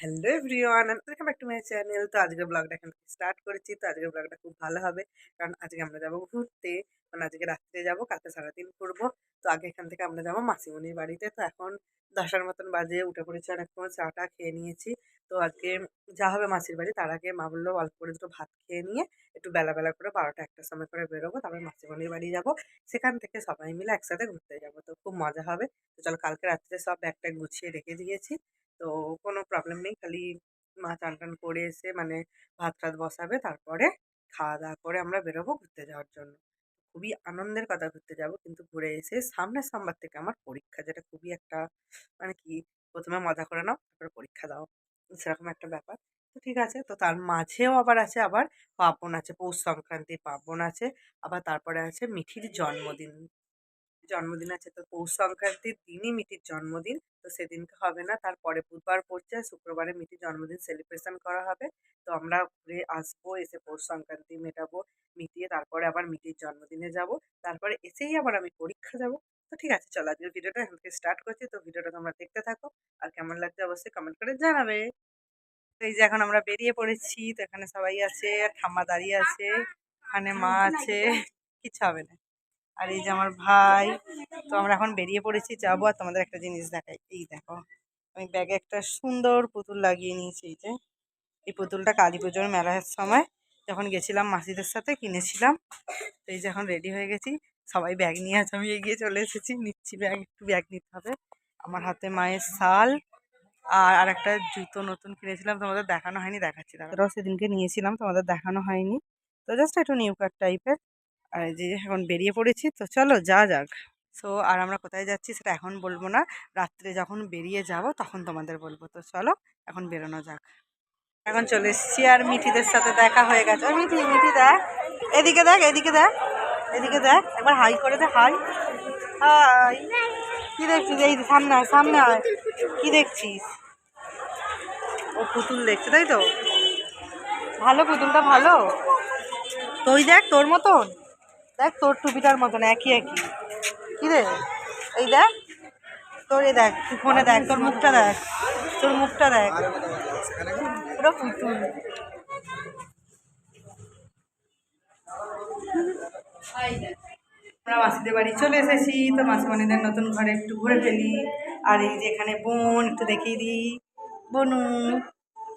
Hello everyone, welcome back to my channel. তো আজকের ব্লগটা এখন স্টার্ট করেছি। তো আজকের ব্লগটা খুব ভালো হবে, কারণ আজকে আমরা যাবো ঘুরতে। মানে আজকে রাত্রে যাবো, কালকে সারাদিন ঘুরবো। তো আগে এখান থেকে আমরা যাবো মাসিমণির বাড়িতে। তো এখন 10টার মতন বাজে, উঠে পড়েছি অনেক সময়, চাটা খেয়ে নিয়েছি। তো আজকে যা হবে মাসির বাড়ি, তার আগে মা বললো অল্প করে দুটো ভাত খেয়ে নিয়ে একটু বেলা বেলা করে 12টা 1টার সময় করে বেরোবো, তারপরে মাসিমণির বাড়ি যাবো। সেখান থেকে সবাই মিলে একসাথে ঘুরতে যাবো, তো খুব মজা হবে। তো চলো, কালকে রাত্রে সব ব্যাগ ট্যাগ গুছিয়ে রেখে দিয়েছি। তো কোনো প্রবলেম নেই, খালি মা চান করে এসে মানে ভাত টাত বসাবে, তারপরে খাওয়া দাওয়া করে আমরা বেরোবো ঘুরতে যাওয়ার জন্য। খুবই আনন্দের কথা, ঘুরতে যাব, কিন্তু ঘুরে এসে সামনের সোমবার থেকে আমার পরীক্ষা, যেটা খুবই একটা মানে কি, প্রথমে মজা করে নাও তারপরে পরীক্ষা দাও, সেরকম একটা ব্যাপার। তো ঠিক আছে, তো তার মাঝেও আবার আছে, আবার পার্বণ আছে, পৌষ সংক্রান্তি পার্বণ আছে, আবার তারপরে আছে মিঠির জন্মদিন আছে। তো পৌষ সংক্রান্তির দিনই মিঠির জন্মদিন। তো সেদিনকে হবে না, তারপরে বুধবার পড়ছে, শুক্রবারে মিঠির জন্মদিন সেলিব্রেশন করা হবে। তো আমরা ঘুরে আসবো, এসে পৌষ সংক্রান্তি মেটাবো, মিটিয়ে তারপরে আবার মিঠির জন্মদিনে যাব, তারপরে এসেই আবার আমি পরীক্ষা যাব। তো ঠিক আছে, চলো আজকের ভিডিওটা এখান থেকে স্টার্ট করছি। তো ভিডিওটা তোমরা দেখতে থাকো, আর কেমন লাগছে অবশ্যই কমেন্ট করে জানাবে। তো এই যে এখন আমরা বেরিয়ে পড়েছি, তো এখানে সবাই আছে, আর ঠাম্মা দাঁড়িয়ে আছে, এখানে মা আছে, কিচ্ছু হবে না। আর এই যে আমার ভাই। তো আমরা এখন বেরিয়ে পড়েছি, যাবো। আর তোমাদের একটা জিনিস দেখাই, এই দেখো, আমি ব্যাগে একটা সুন্দর পুতুল লাগিয়ে নিয়েছি। এই যে এই পুতুলটা কালী পুজোর মেলার সময় যখন গেছিলাম মাসিদের সাথে কিনেছিলাম। তো এই যে এখন রেডি হয়ে গেছি, সবাই ব্যাগ নিয়ে আছে, আমি এগিয়ে চলে এসেছি, নিচ্ছি ব্যাগ, একটু ব্যাগ নিতে হবে। আমার হাতে মায়ের শাল, আর একটা জুতো নতুন কিনেছিলাম, তোমাদের দেখানো হয়নি, দেখাচ্ছি। তারপরেও সেদিনকে নিয়েছিলাম, তোমাদের দেখানো হয়নি। তো জাস্ট একটু নিউ কাট টাইপের। আর এই যে এখন বেরিয়ে পড়েছি, তো চলো যা যাক। সো আর আমরা কোথায় যাচ্ছি সেটা এখন বলবো না, রাত্রে যখন বেরিয়ে যাব তখন তোমাদের বলবো। তো চলো এখন বেরোনো যাক। এখন চলে এসেছি, আর মিঠিদের সাথে দেখা হয়ে গেছে। আর মিঠি, মিঠি দেখ, এদিকে দেখ, এদিকে দেখ, এদিকে দেখ, একবার হাই করে দে, হাই। হাই। কি দেখছিস? এই সামনে আয়, সামনে আয়। কি দেখছিস? ও পুতুল দেখছে, তাই তো? ভালো, পুতুলটা ভালো। তুই দেখ, তোর মতন দেখ, তোর টুপিটার মতন একই একই। কি রে? এই দেখ, তোর এই দেখ, তুই ফোনে দেখ, তোর মুখটা দেখ, তোর মুখটা দেখ, পুরো পুতুল। আমরা মাসিদের বাড়ি চলে এসেছি, তো মাসিমণিদের নতুন ঘরে একটু ঘুরে ফেলি। আর এই যে এখানে বোন, একটু দেখিয়ে দিই, বনু।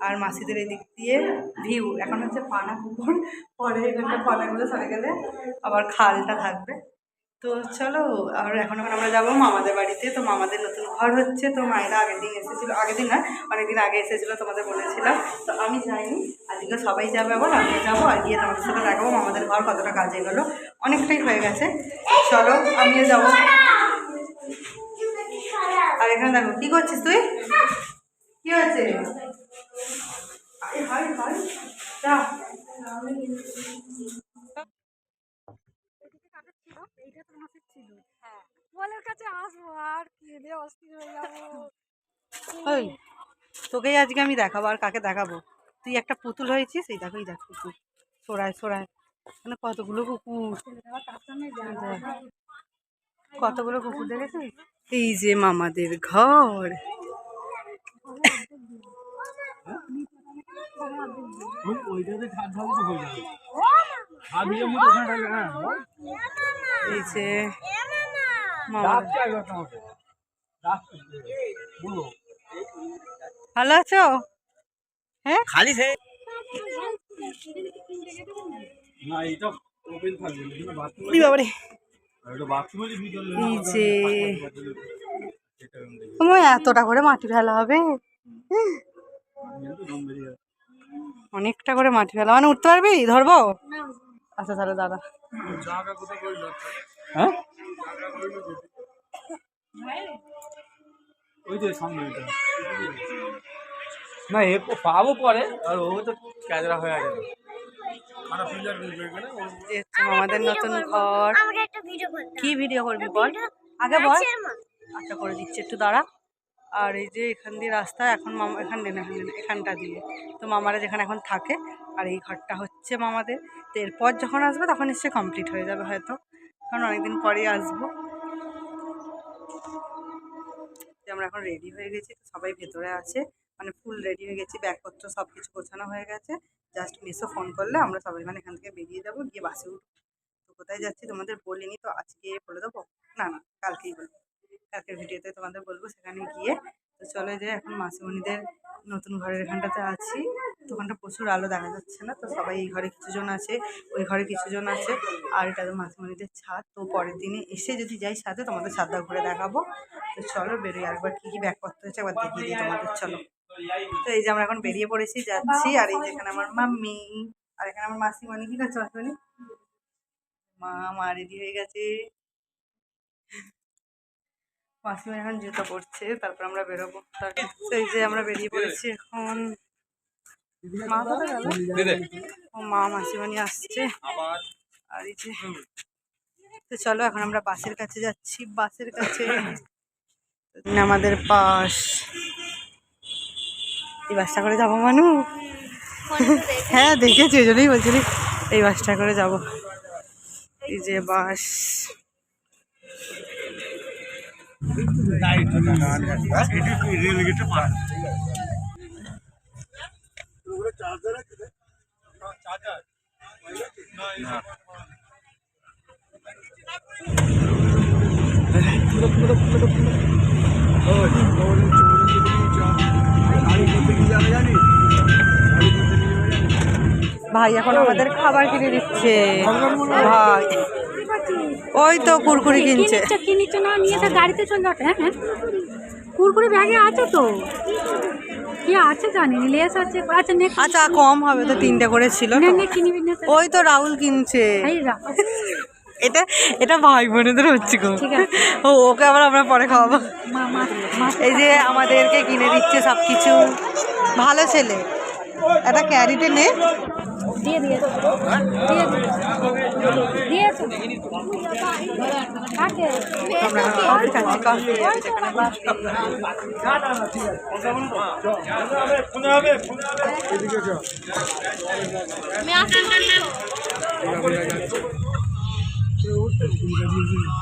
আর মাসিদের এই দিক দিয়ে ভিউ, এখন হচ্ছে পানা পুকুর, পরে এখানটা পানাগুলো সরে গেলে আবার খালটা থাকবে। তো চলো, আর এখন আমরা যাবো মামাদের বাড়িতে। তো মামাদের নতুন ঘর হচ্ছে, তো মায়েরা আগের দিন এসেছিলো, আগের দিন না অনেকদিন আগে এসেছিলো, তোমাদের বলেছিলাম। তো আমি যাইনি, আজকে সবাই যাবে, আবার আমিও যাবো, আর গিয়ে তোমাদের সাথে দেখাবো মামাদের ঘর কতটা কাজে গেলো, অনেকটাই হয়ে গেছে। চলো আমিও যাবো। আর এখানে দেখো, কি করছিস তুই? কি হয়েছে? যা। বলের কাছে আসবো আর কেঁদে অস্থির হয়ে যাবো। ওই, তোকেই আজকে আমি দেখাবো, আর কাকে দেখাবো? তুই একটা পুতুল হয়েছিস, এই দেখো, এই দেখ পুতুল, সরায় সরায়, মানে কতগুলো কুকুর, কতগুলো কুকুর দেখেছিস? এই যে মামাদের ঘর। এই যে ভালো আছো? হ্যাঁ, খালি সে এই যে তোমায় এতটা করে মাটি ফেলা হবে, অনেকটা করে মাটি ফেলা, মানে উঠতে পারবি? ধরবো? আচ্ছা তাহলে দাদা। হ্যাঁ, ওই যে সামনে না, এ পাবো পরে, আর ও তো ক্যাজরা হয়ে গেছে। আমাদের নতুন ঘর। কি ভিডিও করবি বল, আগে বল। আচ্ছা করে দিচ্ছি, একটু দাঁড়া। আর এই যে এখান দিয়ে রাস্তা, এখন মামা এখান দিয়ে না, এখানটা দিয়ে, তো মামারা যেখানে এখন থাকে। আর এই ঘরটা হচ্ছে মামাদের। তো এরপর যখন আসবে তখন নিশ্চয়ই কমপ্লিট হয়ে যাবে হয়তো, কারণ অনেকদিন পরেই আসবো। আমরা এখন রেডি হয়ে গেছি, তো সবাই ভেতরে আছে, মানে ফুল রেডি হয়ে গেছি, ব্যাগপত্র সব কিছু গোছানো হয়ে গেছে। জাস্ট মিশো ফোন করলে আমরা সবাই মানে এখান থেকে বেরিয়ে যাবো, গিয়ে বাসে উঠবো। তো কোথায় যাচ্ছি তোমাদের বলিনি, তো আজকে বলে দেবো, না না কালকেই বলবো, কালকের ভিডিওতে তোমাদের বলবো সেখানে গিয়ে। তো চলে যাই, এখন মাসিমণিদের নতুন ঘরের এখানটাতে আছি। দোকানটা প্রচুর আলো দেখা যাচ্ছে না, তো সবাই এই ঘরে কিছুজন আছে, ওই ঘরে কিছুজন আছে, আর এটা তো মাসিমণিদের ছাদ। তো পরের দিনে এসে যদি যাই সাথে তোমাদের ছাদটা ঘুরে দেখাবো। তো চলো বেরোই, একবার কী কী ব্যাগপত্র হচ্ছে একবার দেখিয়ে দিই তোমাদের, চলো। তো এই যে আমরা এখন বেরিয়ে পড়েছি, যাচ্ছি। আর এই যেখানে আমার মাম্মি, আর এখানে আমার মাসিমণি। কি করছো মাসিমণি? মা রেডি হয়ে গেছে, মাসিমা এখন জুতো পরছে, তারপর আমরা বেরোবো। এই যে আমরা বেরিয়ে পড়েছি এখন। মা কোথায় গেল? ও মা মাসিমণি আসছে। আর এই যে, তো চলো এখন আমরা বাসের কাছে যাচ্ছি, বাসের কাছে আমাদের পাস। এই বাসটা করে যাবো মানু? হ্যাঁ দেখেছি, ওই জন্যই বলছিলি এই বাসটা করে যাবো। এই যে বাস, ভাই এখন আমাদের খাবার কিনে দিচ্ছে ভাই। ওই তো কুরকুরি কিনছে। কি নিচ্ছ না নিয়ে তো গাড়িতে চলে যাবে। হ্যাঁ হ্যাঁ কুরকুরি ব্যাগে আছে তো, কি আছে জানি না, লেস আছে। আচ্ছা নে, আচ্ছা কম হবে তো, 3টে করে ছিল তো। নে কিনবি না? ওই তো রাহুল কিনছে। এই রাখো, এটা এটা ভাই বোনেদের হচ্ছে গো। ঠিক আছে। ও ওকে আবার আমরা পরে খাওয়াবো। মা মা মা এই যে আমাদেরকে কিনে দিচ্ছে সব কিছু, ভালো ছেলে। এটা ক্যারিতে নে, দিয়ে দিয়েছে, দিয়ে দিয়েছে কাকে? আমরা কফি খাচ্ছি, কফি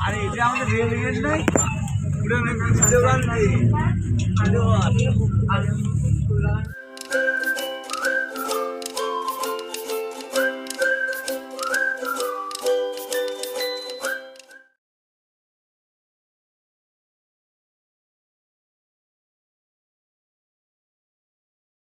আরে এটা আমাদের রেল গেট নাই, পুরো